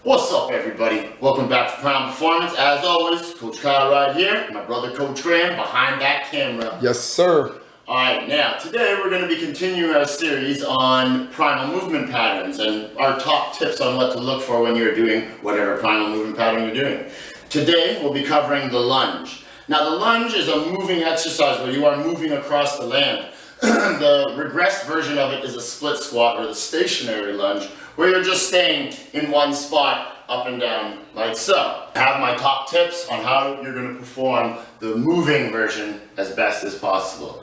What's up, everybody? Welcome back to Primal Performance. As always, Coach Kyle right here, my brother Coach Graham behind that camera. Yes, sir. Alright, now today we're going to be continuing our series on primal movement patterns and our top tips on what to look for when you're doing whatever primal movement pattern you're doing. Today we'll be covering the lunge. Now the lunge is a moving exercise where you are moving across the land. The regressed version of it is a split squat or the stationary lunge, where you're just staying in one spot up and down like so. I have my top tips on how you're going to perform the moving version as best as possible.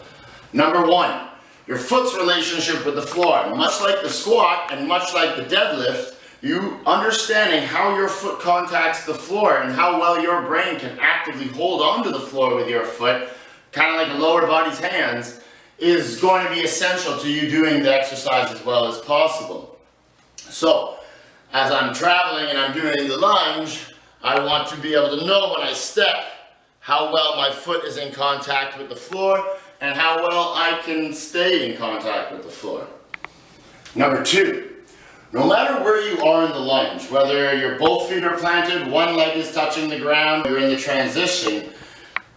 Number one, your foot's relationship with the floor. Much like the squat and much like the deadlift, you understanding how your foot contacts the floor and how well your brain can actively hold onto the floor with your foot, kind of like the lower body's hands, is going to be essential to you doing the exercise as well as possible. So, as I'm traveling and I'm doing the lunge, I want to be able to know when I step how well my foot is in contact with the floor and how well I can stay in contact with the floor. Number two, no matter where you are in the lunge, whether your both feet are planted, one leg is touching the ground, you're in the transition,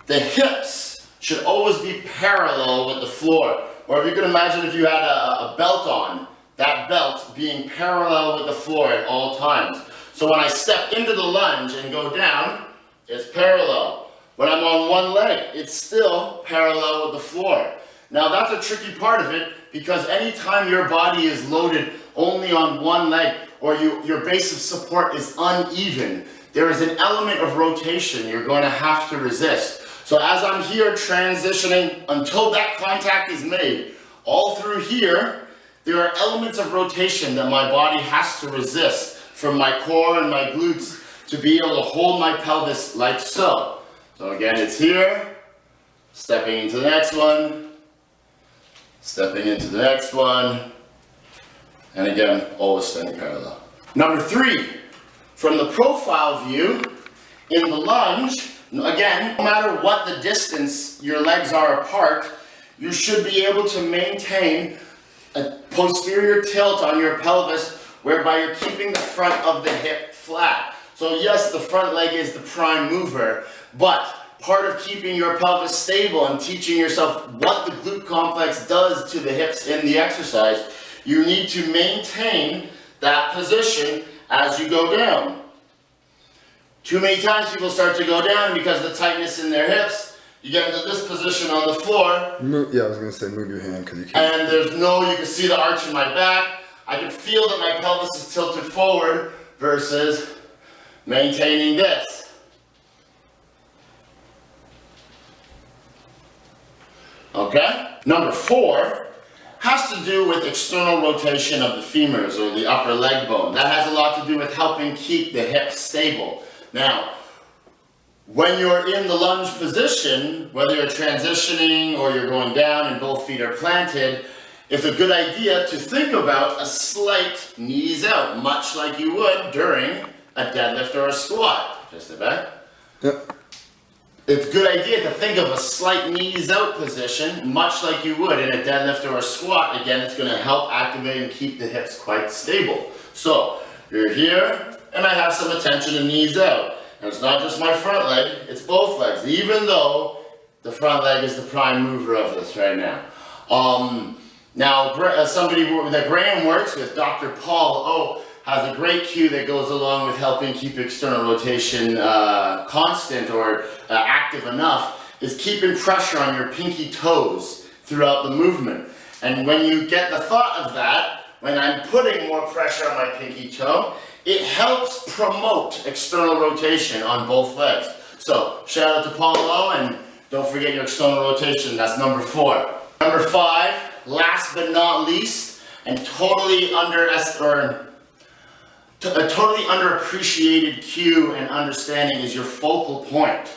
the hips should always be parallel with the floor. Or if you can imagine if you had a belt on, that belt being parallel with the floor at all times. So when I step into the lunge and go down, it's parallel. When I'm on one leg, it's still parallel with the floor. Now that's a tricky part of it, because anytime your body is loaded only on one leg, or your base of support is uneven, there is an element of rotation you're going to have to resist. So as I'm here transitioning until that contact is made, all through here, there are elements of rotation that my body has to resist from my core and my glutes to be able to hold my pelvis like so. So again, it's here, stepping into the next one, stepping into the next one, and again, always staying parallel. Number three, from the profile view, in the lunge, again, no matter what the distance your legs are apart, you should be able to maintain a posterior tilt on your pelvis whereby you're keeping the front of the hip flat. So yes, the front leg is the prime mover, but part of keeping your pelvis stable and teaching yourself what the glute complex does to the hips in the exercise, you need to maintain that position as you go down. Too many times people start to go down because of the tightness in their hips. You get into this position on the floor. Yeah, I was going to say move your hand because you can't. And you can see the arch in my back. I can feel that my pelvis is tilted forward versus maintaining this. Okay? Number four has to do with external rotation of the femurs or the upper leg bone. That has a lot to do with helping keep the hips stable. Now, when you're in the lunge position, whether you're transitioning or you're going down and both feet are planted, it's a good idea to think about a slight knees out, much like you would during a deadlift or a squat. Just a bit. Yep. It's a good idea to think of a slight knees out position, much like you would in a deadlift or a squat. Again, it's going to help activate and keep the hips quite stable. So, you're here, and I have some attention to knees out. And it's not just my front leg, it's both legs, even though the front leg is the prime mover of this right now. Now, somebody that Graham works with, Dr. Paul O, has a great cue that goes along with helping keep external rotation constant or active enough, is keeping pressure on your pinky toes throughout the movement. And when you get the thought of that, when I'm putting more pressure on my pinky toe, it helps promote external rotation on both legs. So, shout out to Paulo, and don't forget your external rotation. That's number four. Number five, last but not least, and totally underappreciated cue and understanding is your focal point.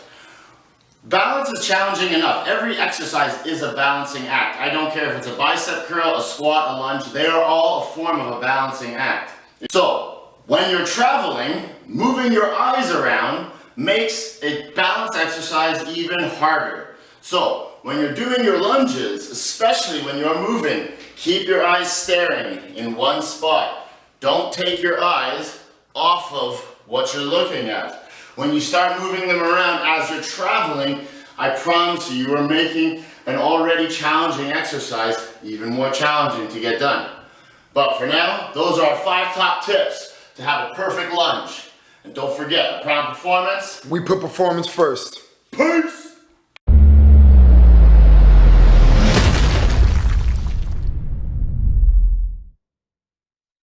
Balance is challenging enough. Every exercise is a balancing act. I don't care if it's a bicep curl, a squat, a lunge, they are all a form of a balancing act. So, when you're traveling, moving your eyes around makes a balance exercise even harder. So, when you're doing your lunges, especially when you're moving, keep your eyes staring in one spot. Don't take your eyes off of what you're looking at. When you start moving them around as you're traveling, I promise you are making an already challenging exercise even more challenging to get done. But for now, those are our 5 top tips to have a perfect lunge. And don't forget, Primal Performance. We put performance first. Peace!